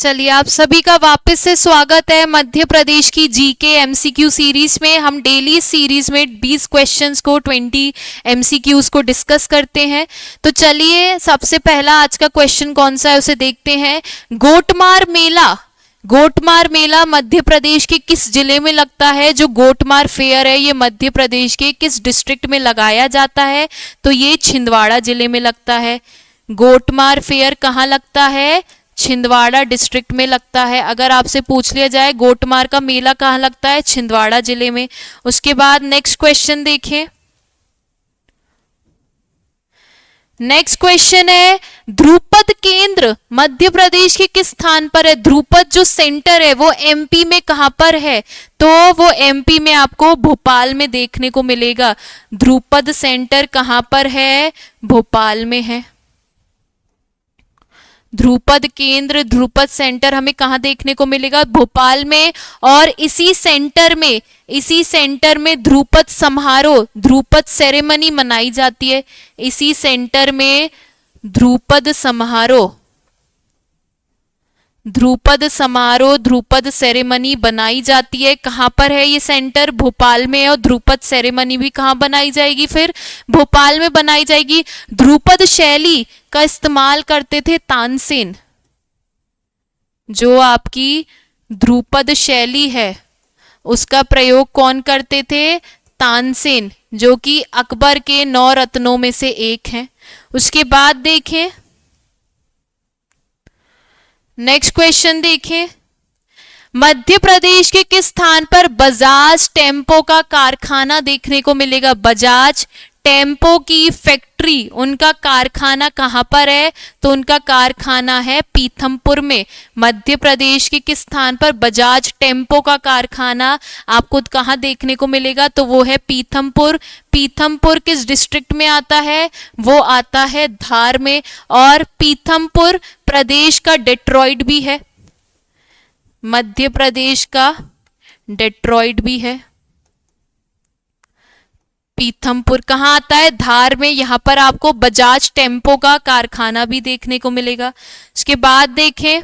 चलिए आप सभी का वापस से स्वागत है मध्य प्रदेश की जीके एमसीक्यू सीरीज में। हम डेली सीरीज में 20 क्वेश्चंस को 20 एमसीक्यूज को डिस्कस करते हैं। तो चलिए सबसे पहला आज का क्वेश्चन कौन सा है उसे देखते हैं। गोटमार मेला मध्य प्रदेश के किस जिले में लगता है? जो गोटमार फेयर है ये मध्य प्रदेश के किस डिस्ट्रिक्ट में लगाया जाता है? तो ये छिंदवाड़ा जिले में लगता है। गोटमार फेयर कहाँ लगता है? छिंदवाड़ा डिस्ट्रिक्ट में लगता है। अगर आपसे पूछ लिया जाए गोटमार का मेला कहाँ लगता है? छिंदवाड़ा जिले में। उसके बाद नेक्स्ट क्वेश्चन देखें। नेक्स्ट क्वेश्चन है ध्रुपद केंद्र मध्य प्रदेश के किस स्थान पर है? ध्रुपद जो सेंटर है वो एमपी में कहां पर है? तो वो एमपी में आपको भोपाल में देखने को मिलेगा। ध्रुपद सेंटर कहां पर है? भोपाल में है। ध्रुपद केंद्र ध्रुपद सेंटर हमें कहाँ देखने को मिलेगा? भोपाल में। और इसी सेंटर में ध्रुपद समारोह ध्रुपद सेरेमनी मनाई जाती है। इसी सेंटर में ध्रुपद सेरेमनी बनाई जाती है। कहाँ पर है ये सेंटर? भोपाल में। और ध्रुपद सेरेमनी भी कहाँ बनाई जाएगी? फिर भोपाल में बनाई जाएगी। ध्रुपद शैली का इस्तेमाल करते थे तानसेन। जो आपकी ध्रुपद शैली है उसका प्रयोग कौन करते थे? तानसेन, जो कि अकबर के 9 रत्नों में से एक हैं। उसके बाद देखें नेक्स्ट क्वेश्चन देखें। मध्य प्रदेश के किस स्थान पर बजाज टेम्पो का कारखाना देखने को मिलेगा? बजाज टेम्पो की फैक्ट्री उनका कारखाना कहां पर है? तो उनका कारखाना है पीथमपुर में। मध्य प्रदेश के किस स्थान पर बजाज टेम्पो का कारखाना आपको कहां देखने को मिलेगा? तो वो है पीथमपुर। पीथमपुर किस डिस्ट्रिक्ट में आता है? वो आता है धार में। और पीथमपुर प्रदेश का डेट्रॉइट भी है। मध्य प्रदेश का डेट्रॉइट भी है। पीथमपुर कहाँ आता है? धार में। यहां पर आपको बजाज टेम्पो का कारखाना भी देखने को मिलेगा। इसके बाद देखें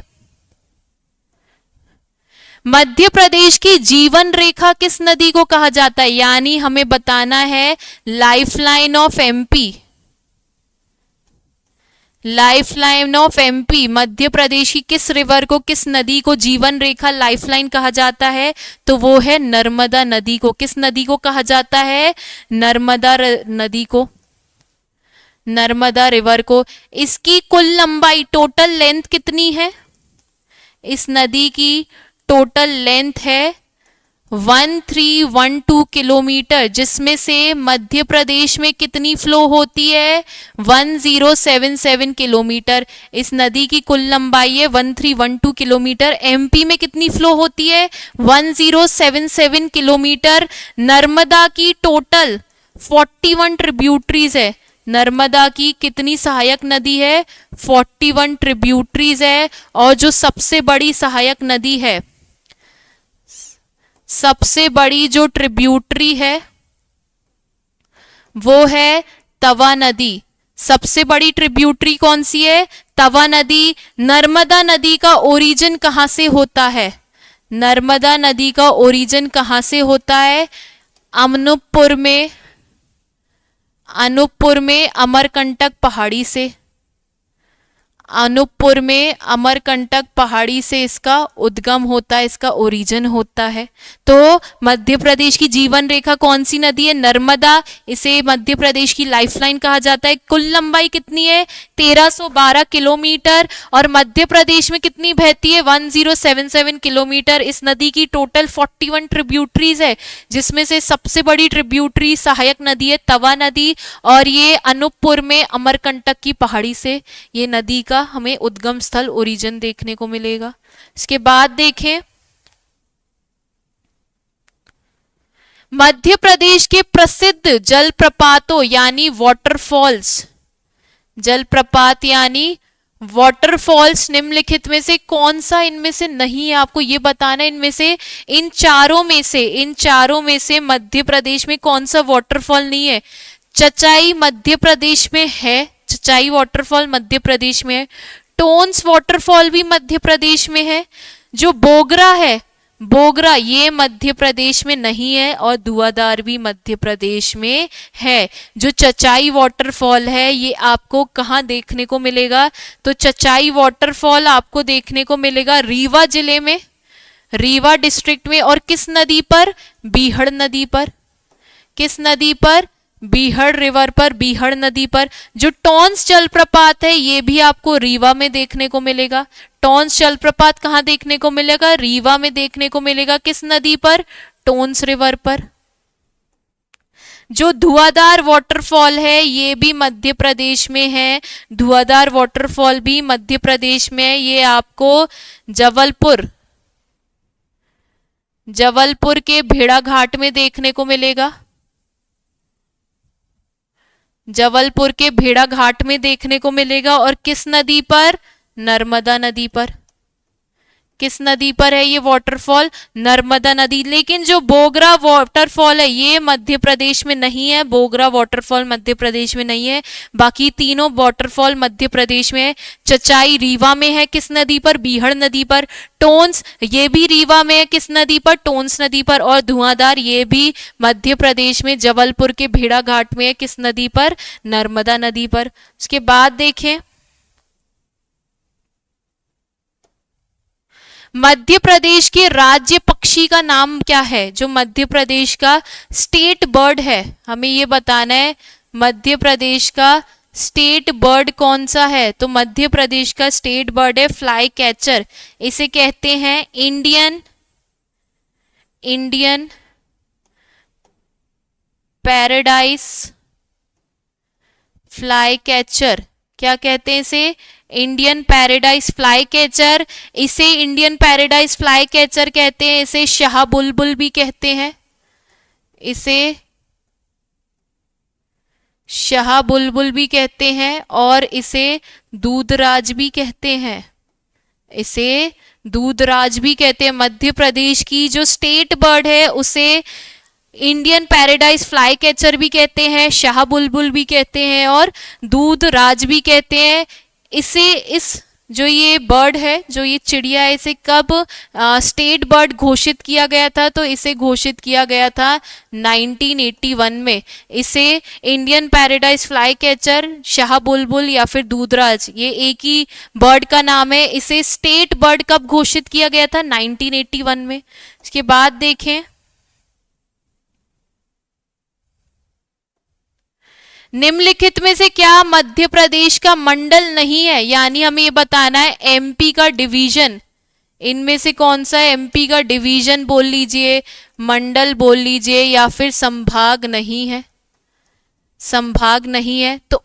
मध्य प्रदेश की जीवन रेखा किस नदी को कहा जाता है? यानी हमें बताना है lifeline of MP. Lifeline of MP Madhya Pradesh की किस रिवर को, किस नदी को जीवन रेखा लाइफलाइन कहा जाता है? तो वो है नर्मदा नदी को। किस नदी को कहा जाता है? नर्मदा नदी को, नर्मदा रिवर को। इसकी कुल लंबाई टोटल लेंथ कितनी है? इस नदी की टोटल लेंथ है 1312 किलोमीटर, जिसमें से मध्य प्रदेश में कितनी फ्लो होती है? 1077 किलोमीटर। इस नदी की कुल लंबाई है 1312 किलोमीटर। एमपी में कितनी फ्लो होती है? 1077 किलोमीटर। नर्मदा की टोटल 41 ट्रिब्यूटरीज है। नर्मदा की कितनी सहायक नदी है? 41 ट्रिब्यूटरीज है। और जो सबसे बड़ी सहायक नदी है, सबसे बड़ी जो ट्रिब्यूटरी है वो है तवा नदी। सबसे बड़ी ट्रिब्यूटरी कौन सी है? तवा नदी। नर्मदा नदी का ओरिजिन कहां से होता है? नर्मदा नदी का ओरिजिन कहां से होता है? अनूपपुर में अमरकंटक पहाड़ी से। अनूपपुर में अमरकंटक पहाड़ी से इसका उद्गम होता है, इसका ओरिजिन होता है। तो मध्य प्रदेश की जीवन रेखा कौन सी नदी है? नर्मदा। इसे मध्य प्रदेश की लाइफलाइन कहा जाता है। कुल लंबाई कितनी है? 1312 किलोमीटर। और मध्य प्रदेश में कितनी बहती है? 1077 किलोमीटर। इस नदी की टोटल 41 ट्रिब्यूटरीज है, जिसमें से सबसे बड़ी ट्रिब्यूटरी सहायक नदी है तवा नदी। और ये अनूपपुर में अमरकंटक की पहाड़ी से ये नदी का हमें उद्गम स्थल ओरिजिन देखने को मिलेगा। इसके बाद देखें मध्य प्रदेश के प्रसिद्ध जलप्रपातों यानी वाटरफॉल्स, जलप्रपात यानी वाटरफॉल्स निम्नलिखित में से कौन सा इनमें से नहीं है? आपको ये बताना है इनमें से, इन चारों में से मध्य प्रदेश में कौन सा वाटरफॉल नहीं है? चचाई मध्य प्रदेश में है, चचाई वाटरफॉल मध्य प्रदेश में है। टोन्स वाटरफॉल भी मध्य प्रदेश में है। जो बोगरा है, बोगरा ये मध्य प्रदेश में नहीं है और धुआंधार भी मध्य प्रदेश में है। जो चचाई वाटरफॉल है ये आपको कहाँ देखने को मिलेगा? तो चचाई वाटरफॉल आपको देखने को मिलेगा रीवा जिले में, रीवा डिस्ट्रिक्ट में। और किस नदी पर? बीहड़ नदी पर। किस नदी पर? बीहड़ रिवर पर, बीहड़ नदी पर। जो टॉन्स जलप्रपात है ये भी आपको रीवा में देखने को मिलेगा। टॉन्स जलप्रपात कहाँ देखने को मिलेगा? रीवा में देखने को मिलेगा। किस नदी पर? टोन्स रिवर पर। जो धुआंधार वाटरफॉल है ये भी मध्य प्रदेश में है, धुआंधार वाटरफॉल भी मध्य प्रदेश में है। ये आपको जबलपुर के भेड़ा घाट में देखने को मिलेगा, जबलपुर के भेड़ा घाट में देखने को मिलेगा। और किस नदी पर? नर्मदा नदी पर। किस नदी पर है ये वाटरफॉल? नर्मदा नदी। लेकिन जो बोगरा वाटरफॉल है ये मध्य प्रदेश में नहीं है, बोगरा वाटरफॉल मध्य प्रदेश में नहीं है। बाकी तीनों वाटरफॉल मध्य प्रदेश में है। चचाई रीवा में है, किस नदी पर? बीहड़ नदी पर। टोन्स ये भी रीवा में है, किस नदी पर? टोन्स नदी पर। और धुआंधार ये भी मध्य प्रदेश में जबलपुर के भेड़ा घाट में है, किस नदी पर? नर्मदा नदी पर। उसके बाद देखें मध्य प्रदेश के राज्य पक्षी का नाम क्या है? जो मध्य प्रदेश का स्टेट बर्ड है, हमें ये बताना है मध्य प्रदेश का स्टेट बर्ड कौन सा है? तो मध्य प्रदेश का स्टेट बर्ड है फ्लाई कैचर। इसे कहते हैं इंडियन पैराडाइज फ्लाई कैचर। क्या कहते हैं इसे? Indian paradise fly catcher. इसे इंडियन पैराडाइज फ्लाई कैचर कहते हैं। इसे शाह बुलबुल भी कहते हैं, इसे शाह बुलबुल भी कहते हैं। और इसे दूधराज भी कहते हैं, इसे दूधराज भी कहते हैं। मध्य प्रदेश की जो स्टेट बर्ड है उसे इंडियन पैराडाइज फ्लाई कैचर भी कहते हैं, शाह बुलबुल भी कहते हैं और दूधराज भी कहते हैं। इस जो ये बर्ड है, जो ये चिड़िया है, इसे कब स्टेट बर्ड घोषित किया गया था? तो इसे घोषित किया गया था 1981 में। इसे Indian paradise fly catcher, Shah बुलबुल या फिर दूधराज, ये एक ही बर्ड का नाम है। इसे स्टेट बर्ड कब घोषित किया गया था? 1981 में। इसके बाद देखें निम्नलिखित में से क्या मध्य प्रदेश का मंडल नहीं है? यानी हमें ये बताना है एमपी का डिवीजन। इनमें से कौन सा एमपी का डिवीजन बोल लीजिए, मंडल बोल लीजिए, या फिर संभाग नहीं है? संभाग नहीं है तो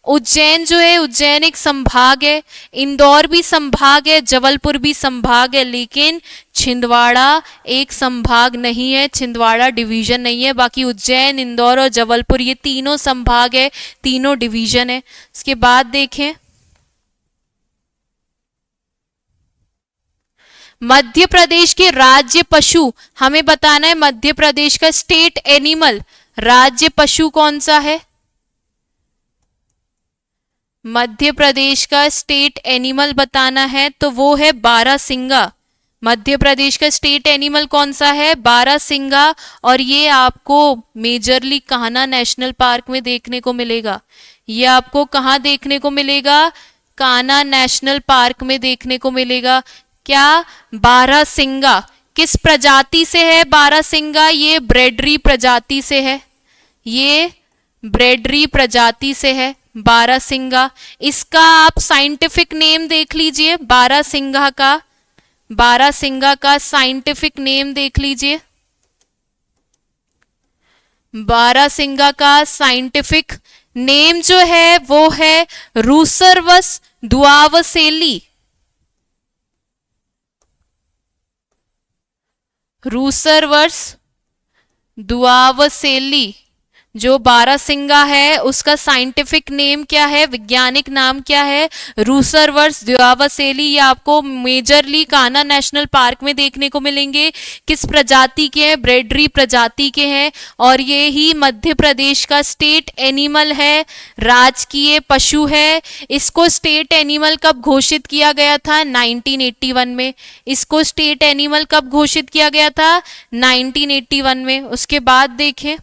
उज्जैन जो है, उज्जैन एक संभाग है, इंदौर भी संभाग है, जबलपुर भी संभाग है, लेकिन छिंदवाड़ा एक संभाग नहीं है, छिंदवाड़ा डिवीजन नहीं है। बाकी उज्जैन, इंदौर और जबलपुर ये तीनों संभाग है, तीनों डिवीजन है। इसके बाद देखें मध्य प्रदेश के राज्य पशु, हमें बताना है मध्य प्रदेश का स्टेट एनिमल, राज्य पशु कौन सा है? मध्य प्रदेश का स्टेट एनिमल बताना है तो वो है बारहसिंगा। मध्य प्रदेश का स्टेट एनिमल कौन सा है? बारहसिंगा। और ये आपको मेजरली कान्हा नेशनल पार्क में देखने को मिलेगा। ये आपको कहाँ देखने को मिलेगा? कान्हा नेशनल पार्क में देखने को मिलेगा। क्या? बारहसिंगा। किस प्रजाति से है बारहसिंगा? ये ब्रेडरी प्रजाति से है, ये ब्रेडरी प्रजाति से है बारहसिंगा। इसका आप साइंटिफिक नेम देख लीजिए, बारहसिंगा का साइंटिफिक नेम देख लीजिए। बारहसिंगा का साइंटिफिक नेम जो है वो है रूसरवस दुआवसेली। रूसरवस दुआवसेली, जो बारहसिंगा है उसका साइंटिफिक नेम क्या है, वैज्ञानिक नाम क्या है? रूसरवर्स द्विआवासेली। ये आपको मेजरली कान्हा नेशनल पार्क में देखने को मिलेंगे। किस प्रजाति के हैं? ब्रेडरी प्रजाति के हैं। और ये ही मध्य प्रदेश का स्टेट एनिमल है, राजकीय पशु है। इसको स्टेट एनिमल कब घोषित किया गया था? 1981 में। इसको स्टेट एनिमल कब घोषित किया गया था? 1981 में। उसके बाद देखें,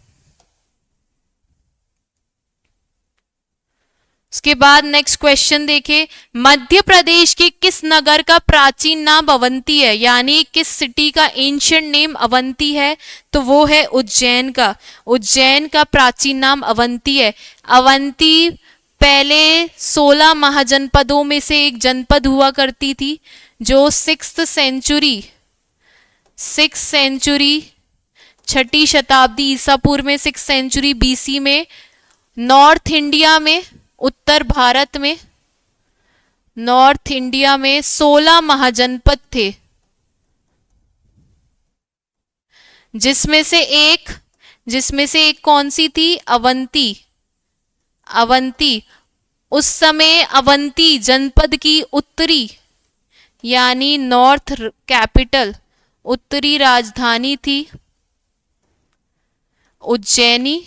उसके बाद नेक्स्ट क्वेश्चन देखें, मध्य प्रदेश के किस नगर का प्राचीन नाम अवंती है? यानी किस सिटी का एंशिएंट नेम अवंती है? तो वो है उज्जैन का। उज्जैन का प्राचीन नाम अवंती है। अवंती पहले 16 महाजनपदों में से एक जनपद हुआ करती थी, जो सिक्स्थ सेंचुरी छठी शताब्दी ईसा पूर्व में, 6th सेंचुरी बीसी में नॉर्थ इंडिया में, उत्तर भारत में, नॉर्थ इंडिया में 16 महाजनपद थे, जिसमें से एक कौन सी थी? अवंती। अवंती उस समय अवंती जनपद की उत्तरी यानी नॉर्थ कैपिटल, उत्तरी राजधानी थी उज्जैनी।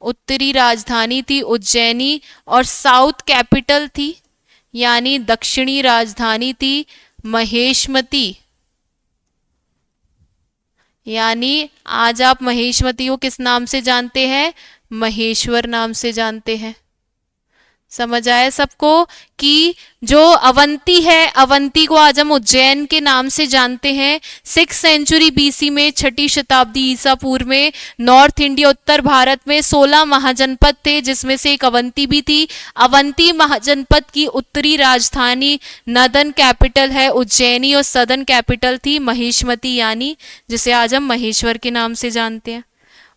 उत्तरी राजधानी थी उज्जैनी और साउथ कैपिटल थी यानी दक्षिणी राजधानी थी महेशमती। यानी आज आप महेशमती को किस नाम से जानते हैं? महेश्वर नाम से जानते हैं। समझ आया सबको कि जो अवंती है, अवंती को आज हम उज्जैन के नाम से जानते हैं। 6th सेंचुरी बीसी में, छठी शताब्दी ईसा पूर्व में नॉर्थ इंडिया, उत्तर भारत में 16 महाजनपद थे, जिसमें से एक अवंती भी थी। अवंती महाजनपद की उत्तरी राजधानी नदन कैपिटल है उज्जैनी और सदर्न कैपिटल थी महेशमती, यानी जिसे आज हम महेश्वर के नाम से जानते हैं।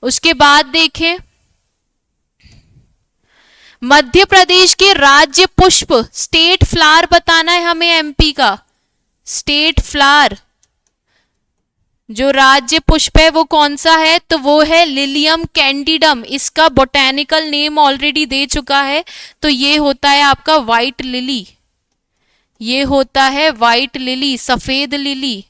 उसके बाद देखें, मध्य प्रदेश के राज्य पुष्प, स्टेट फ्लावर बताना है हमें एमपी का। स्टेट फ्लावर जो राज्य पुष्प है वो कौन सा है? तो वो है लिलियम कैंडिडम। इसका बोटेनिकल नेम ऑलरेडी दे चुका है, तो ये होता है आपका व्हाइट लिली। ये होता है व्हाइट लिली, सफेद लिली।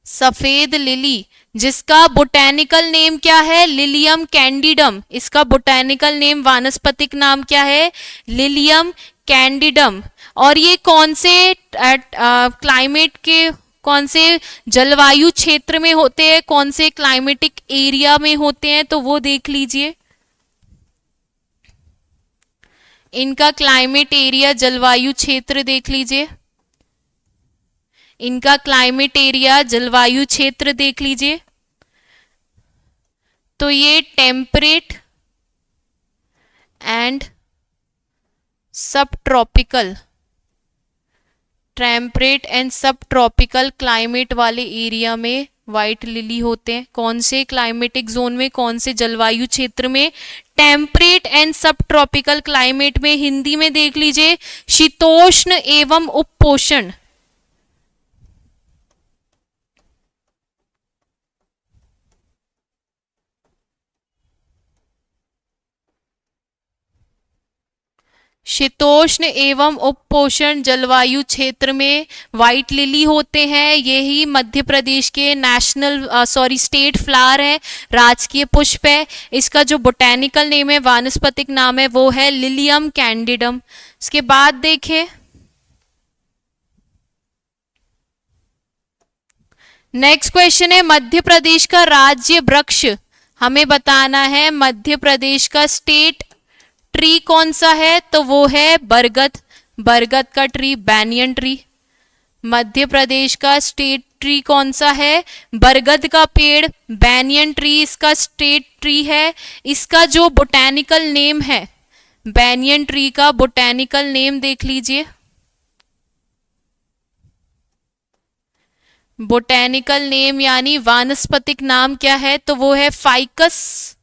सफेद लिली जिसका बोटेनिकल नेम क्या है? लिलियम कैंडिडम। इसका बोटेनिकल नेम, वानस्पतिक नाम क्या है? लिलियम कैंडिडम। और ये कौन से क्लाइमेट के, कौन से जलवायु क्षेत्र में होते हैं, कौन से क्लाइमेटिक एरिया में होते हैं? तो वो देख लीजिए। इनका क्लाइमेट एरिया, जलवायु क्षेत्र देख लीजिए। इनका क्लाइमेट एरिया, जलवायु क्षेत्र देख लीजिए। तो ये टेम्परेट एंड सब ट्रॉपिकल, टेम्परेट एंड सब ट्रॉपिकल क्लाइमेट वाले एरिया में व्हाइट लिली होते हैं। कौन से क्लाइमेटिक जोन में, कौन से जलवायु क्षेत्र में? टेम्परेट एंड सब ट्रॉपिकल क्लाइमेट में। हिंदी में देख लीजिए, शीतोष्ण एवं उपपोषण। शीतोष्ण एवं उपपोषण जलवायु क्षेत्र में व्हाइट लिली होते हैं। यही मध्य प्रदेश के स्टेट फ्लावर है, राजकीय पुष्प है। इसका जो बोटेनिकल नेम है, वानस्पतिक नाम है, वो है लिलियम कैंडिडम। इसके बाद देखें, नेक्स्ट क्वेश्चन है, मध्य प्रदेश का राज्य वृक्ष हमें बताना है। मध्य प्रदेश का स्टेट ट्री कौन सा है? तो वो है बरगद। बरगद का tree, banyan tree. Madhya Pradesh का स्टेट ट्री कौन सा है? बरगद का पेड़, बैनियन ट्री इसका स्टेट ट्री है। इसका जो बोटेनिकल नेम है, बैनियन ट्री का बोटेनिकल नेम देख लीजिए। बोटेनिकल नेम यानी वानस्पतिक नाम क्या है? तो वो है फाइकस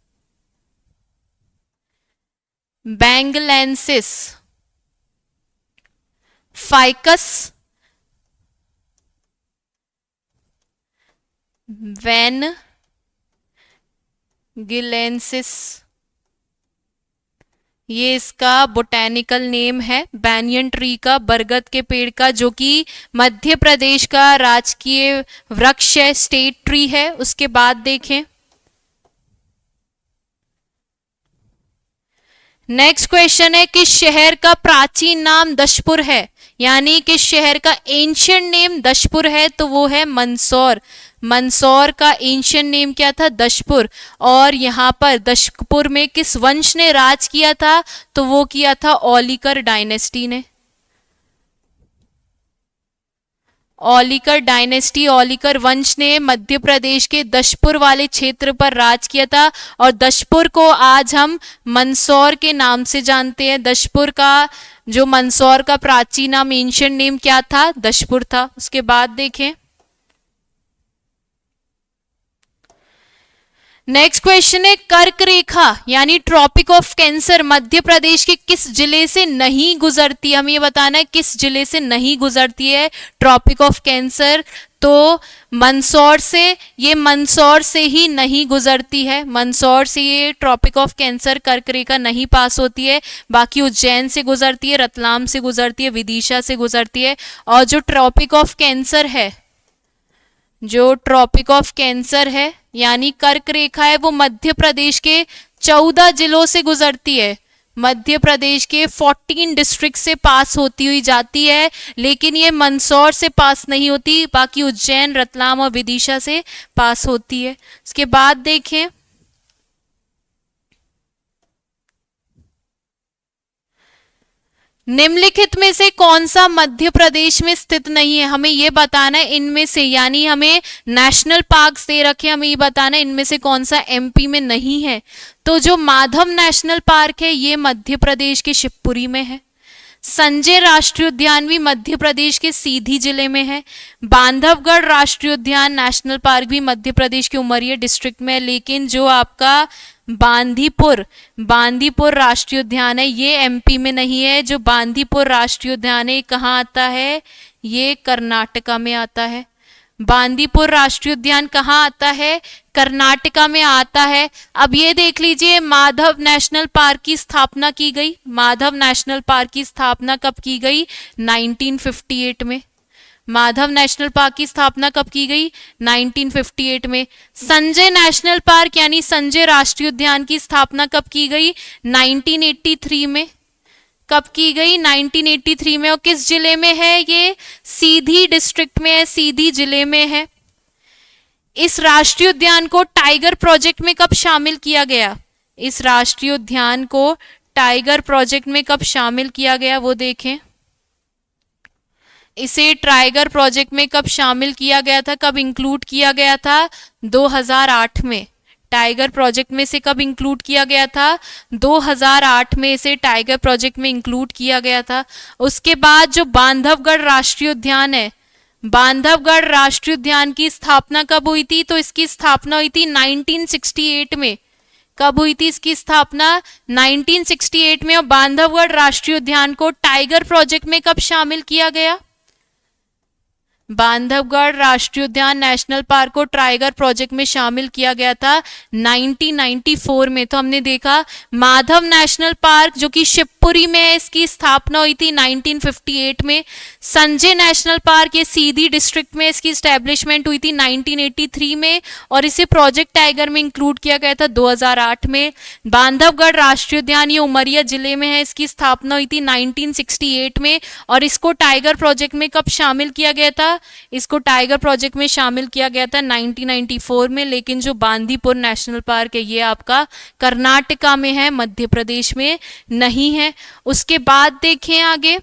बैंगलेंसिस। फाइकस वैन गिलेंसिस, ये इसका बोटेनिकल नेम है, बैनियन ट्री का, बरगद के पेड़ का, जो कि मध्य प्रदेश का राजकीय वृक्ष है, स्टेट ट्री है। उसके बाद देखें नेक्स्ट क्वेश्चन है, किस शहर का प्राचीन नाम दशपुर है, यानी किस शहर का एंशियंट नेम दशपुर है, तो वो है मंदसौर। मंदसौर का एंशियंट नेम क्या था, दशपुर। और यहाँ पर दशपुर में किस वंश ने राज किया था, तो वो किया था औलिकर डायनेस्टी ने। औलिकर डायनेस्टी, औलिकर वंश ने मध्य प्रदेश के दशपुर वाले क्षेत्र पर राज किया था, और दशपुर को आज हम मंदसौर के नाम से जानते हैं। दशपुर का जो मंदसौर का प्राचीन नाम, एंशियंट नेम क्या था, दशपुर था। उसके बाद देखें नेक्स्ट क्वेश्चन है, कर्क रेखा यानी tropic of cancer Madhya Pradesh के किस जिले से नहीं गुजरती है, हमें ये बताना है किस जिले से नहीं गुजरती है ट्रॉपिक ऑफ कैंसर, तो मंदसौर से, ये मंदसौर से ही नहीं गुजरती है। मंदसौर से ये ट्रॉपिक ऑफ कैंसर कर्क रेखा नहीं पास होती है, बाकी उज्जैन से गुजरती है, रतलाम से गुजरती है, विदिशा से गुजरती है। और जो ट्रॉपिक ऑफ कैंसर है, जो ट्रॉपिक ऑफ कैंसर है यानी कर्क रेखा है, वो मध्य प्रदेश के 14 जिलों से गुजरती है। मध्य प्रदेश के 14 डिस्ट्रिक्ट से पास होती हुई जाती है, लेकिन ये मंदसौर से पास नहीं होती, बाकी उज्जैन, रतलाम और विदिशा से पास होती है। उसके बाद देखें निम्नलिखित में से कौन सा मध्य प्रदेश में स्थित नहीं है, हमें यह बताना है इनमें से, यानी हमें नेशनल पार्क्स दे रखे, हमें ये बताना है इनमें से कौन सा एमपी में नहीं है। तो जो माधव नेशनल पार्क है ये मध्य प्रदेश के शिवपुरी में है। संजय राष्ट्रीय उद्यान भी मध्य प्रदेश के सीधी जिले में है। बांधवगढ़ राष्ट्रीय उद्यान नेशनल पार्क भी मध्य प्रदेश के उमरिया डिस्ट्रिक्ट में है, लेकिन जो आपका बांदीपुर राष्ट्रीय उद्यान है ये एमपी में नहीं है। जो बांदीपुर राष्ट्रीय उद्यान है कहाँ आता है, ये कर्नाटका में आता है। बांदीपुर राष्ट्रीय उद्यान कहाँ आता है, कर्नाटका में आता है। अब ये देख लीजिए माधव नेशनल पार्क की स्थापना की गई, माधव नेशनल पार्क की स्थापना कब की गई, 1958 में। माधव नेशनल पार्क की स्थापना कब की गई, 1958 में। संजय नेशनल पार्क यानी संजय राष्ट्रीय उद्यान की स्थापना कब की गई, 1983 में। कब की गई, 1983 में। और किस जिले में है ये, सीधी डिस्ट्रिक्ट में है, सीधी जिले में है। इस राष्ट्रीय उद्यान को टाइगर प्रोजेक्ट में कब शामिल किया गया, इस राष्ट्रीय उद्यान को टाइगर प्रोजेक्ट में कब शामिल किया गया वो देखें। इसे टाइगर प्रोजेक्ट में कब शामिल किया गया था, कब इंक्लूड किया गया था, 2008 में। टाइगर प्रोजेक्ट में से कब इंक्लूड किया गया था, 2008 में इसे टाइगर प्रोजेक्ट में इंक्लूड किया गया था। उसके बाद जो बांधवगढ़ राष्ट्रीय उद्यान है, बांधवगढ़ राष्ट्रीय उद्यान की स्थापना कब हुई थी, तो इसकी स्थापना हुई थी 1968 में। कब हुई थी इसकी स्थापना, 1968 में। और बांधवगढ़ राष्ट्रीय उद्यान को टाइगर प्रोजेक्ट में कब शामिल किया गया, बांधवगढ़ राष्ट्रीय उद्यान नेशनल पार्क को टाइगर प्रोजेक्ट में शामिल किया गया था 1994 में। तो हमने देखा माधव नेशनल पार्क जो कि शिवपुरी में है, इसकी स्थापना हुई थी 1958 में। संजय नेशनल पार्क ये सीधी डिस्ट्रिक्ट में, इसकी स्टैब्लिशमेंट हुई थी 1983 में और इसे प्रोजेक्ट टाइगर में इंक्लूड किया गया था 2008 में। बांधवगढ़ राष्ट्रीय उद्यान ये उमरिया जिले में है, इसकी स्थापना हुई थी 1968 में और इसको टाइगर प्रोजेक्ट में कब शामिल किया गया था, इसको टाइगर प्रोजेक्ट में शामिल किया गया था 1994 में। लेकिन जो बांदीपुर नेशनल पार्क है ये आपका कर्नाटका में है, मध्य प्रदेश में नहीं है। उसके बाद देखें आगे,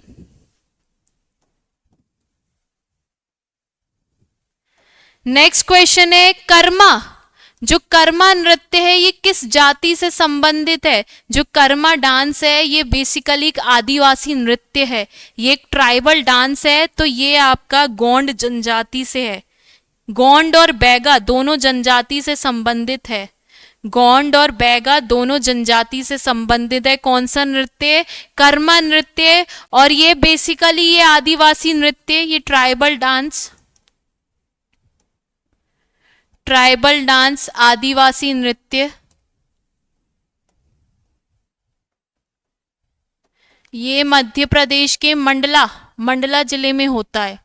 नेक्स्ट क्वेश्चन है कर्मा। जो कर्मा नृत्य है ये किस जाति से संबंधित है, जो कर्मा डांस है ये बेसिकली एक आदिवासी नृत्य है, ये एक ट्राइबल डांस है। तो ये आपका गोंड जनजाति से है, गोंड और बैगा दोनों जनजाति से संबंधित है, गोंड और बैगा दोनों जनजाति से संबंधित है। कौन सा नृत्य, कर्मा नृत्य। और ये बेसिकली ये आदिवासी नृत्य, ये ट्राइबल डांस, ट्राइबल डांस, आदिवासी नृत्य। ये मध्य प्रदेश के मंडला जिले में होता है।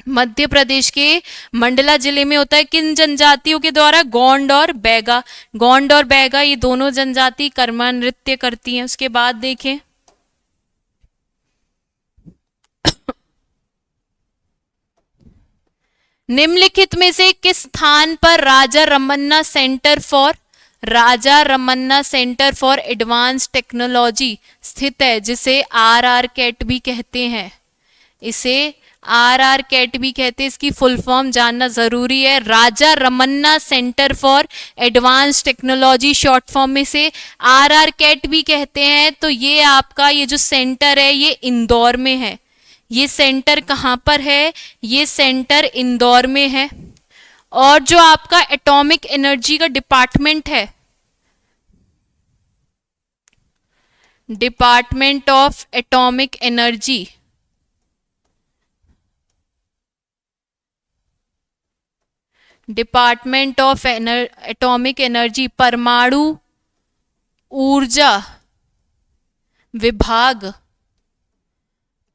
मध्य प्रदेश के मंडला जिले में होता है। किन जनजातियों के द्वारा? गोंड और बैगा। गोंड और बैगा ये दोनों जनजाति कर्मा नृत्य करती हैं। उसके बाद देखें, निम्नलिखित में से किस स्थान पर Raja Ramanna centre for advance technology स्थित है, जिसे आरआर कैट भी कहते हैं? इसे आरआर कैट भी कहते हैं। इसकी फुल फॉर्म जानना जरूरी है। Raja Ramanna centre for advance technology short form में से आरआर कैट भी कहते हैं। तो ये आपका ये जो सेंटर है ये इंदौर में है। ये सेंटर कहाँ पर है? ये सेंटर इंदौर में है। और जो आपका एटॉमिक एनर्जी का डिपार्टमेंट है, department of atomic energy, department of atomic energy, परमाणु ऊर्जा विभाग,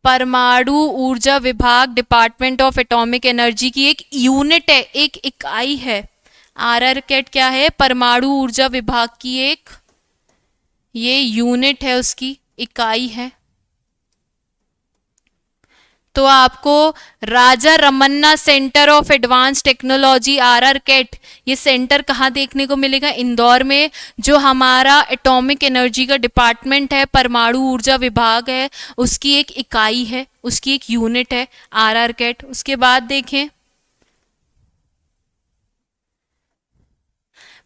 परमाणु ऊर्जा विभाग, डिपार्टमेंट ऑफ एटॉमिक एनर्जी की एक यूनिट है, एक इकाई है। आरआर कैट क्या है? परमाणु ऊर्जा विभाग की एक ये यूनिट है, उसकी इकाई है। तो आपको Raja Ramanna centre of advance technology RR CAT ये सेंटर कहाँ देखने को मिलेगा? इंदौर में। जो हमारा एटॉमिक एनर्जी का डिपार्टमेंट है, परमाणु ऊर्जा विभाग है, उसकी एक इकाई है, उसकी एक यूनिट है आरआर कैट। उसके बाद देखें,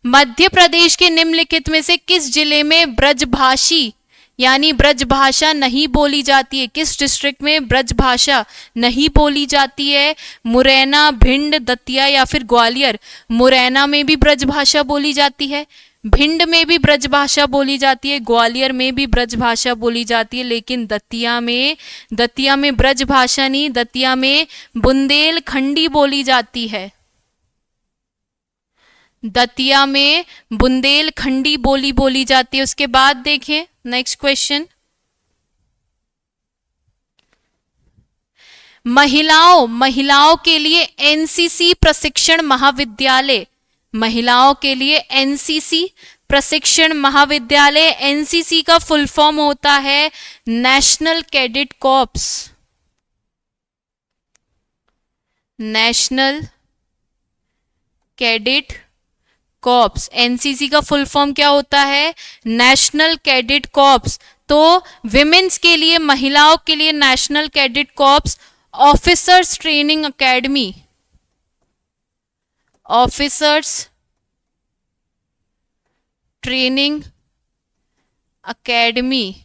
मध्य प्रदेश के निम्नलिखित में से किस जिले में ब्रजभाषी यानी ब्रजभाषा नहीं बोली जाती है? किस डिस्ट्रिक्ट में ब्रजभाषा नहीं बोली जाती है? मुरैना, भिंड, दतिया या फिर ग्वालियर? मुरैना में भी ब्रजभाषा बोली जाती है, भिंड में भी ब्रजभाषा बोली जाती है, ग्वालियर में भी ब्रजभाषा बोली जाती है, लेकिन दतिया में ब्रजभाषा नहीं, दतिया में बुंदेलखंडी बोली जाती है। दतिया में बुंदेलखंडी बोली जाती है। उसके बाद देखें नेक्स्ट क्वेश्चन, महिलाओं के लिए एनसीसी प्रशिक्षण महाविद्यालय, महिलाओं के लिए एनसीसी प्रशिक्षण महाविद्यालय, एनसीसी का फुल फॉर्म होता है national cadet corps. National cadet corps, NCC का फुल फॉर्म क्या होता है? National cadet corps. तो विमेन्स के लिए, महिलाओं के लिए national cadet corps, officers training academy, officers training academy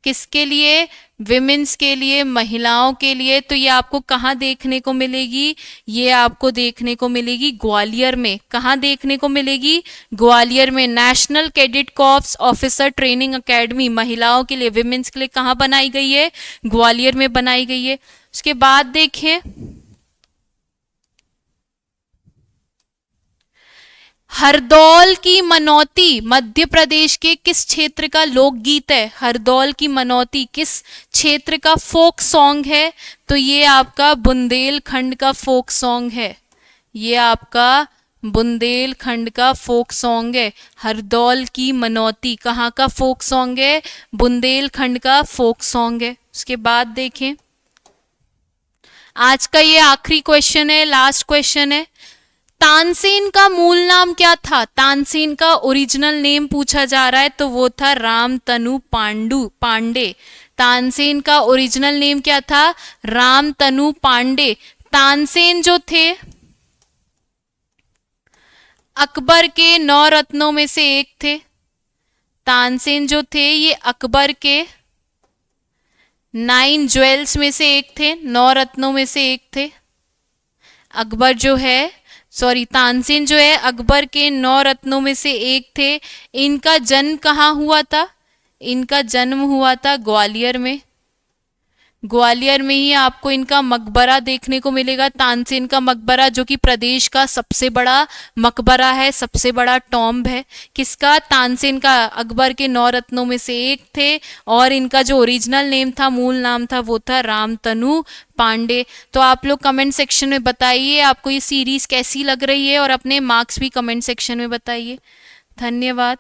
किसके लिए? विमेन्स के लिए, महिलाओं के लिए। तो ये आपको कहाँ देखने को मिलेगी? ये आपको देखने को मिलेगी ग्वालियर में। कहाँ देखने को मिलेगी? ग्वालियर में। National cadet corps officer training academy महिलाओं के लिए, विमेन्स के लिए कहाँ बनाई गई है? ग्वालियर में बनाई गई है। उसके बाद देखें, हरदौल की मनौती मध्य प्रदेश के किस क्षेत्र का लोकगीत है? हरदौल की मनौती किस क्षेत्र का फोक सॉन्ग है? तो ये आपका बुंदेलखंड का फोक सॉन्ग है। ये आपका बुंदेलखंड का फोक सॉन्ग है। हरदौल की मनौती कहाँ का फोक सॉन्ग है? बुंदेलखंड का फोक सॉन्ग है। उसके बाद देखें, आज का ये आखिरी क्वेश्चन है, लास्ट क्वेश्चन है। तानसेन का मूल नाम क्या था? तानसेन का ओरिजिनल नेम पूछा जा रहा है, तो वो था रामतनु पांडे। तानसेन का ओरिजिनल नेम क्या था? रामतनु पांडे। तानसेन जो थे अकबर के 9 रत्नों में से एक थे। तानसेन जो थे ये अकबर के 9 ज्वेल्स में से एक थे, 9 रत्नों में से एक थे। अकबर जो है तानसेन जो है अकबर के 9 रत्नों में से एक थे। इनका जन्म कहाँ हुआ था? इनका जन्म हुआ था ग्वालियर में। ग्वालियर में ही आपको इनका मकबरा देखने को मिलेगा, तानसेन का मकबरा, जो कि प्रदेश का सबसे बड़ा मकबरा है, सबसे बड़ा टॉम्ब है। किसका? तानसेन का। अकबर के 9 रत्नों में से एक थे, और इनका जो ओरिजिनल नेम था, मूल नाम था, वो था रामतनु पांडे। तो आप लोग कमेंट सेक्शन में बताइए आपको ये सीरीज कैसी लग रही है, और अपने मार्क्स भी कमेंट सेक्शन में बताइए। धन्यवाद।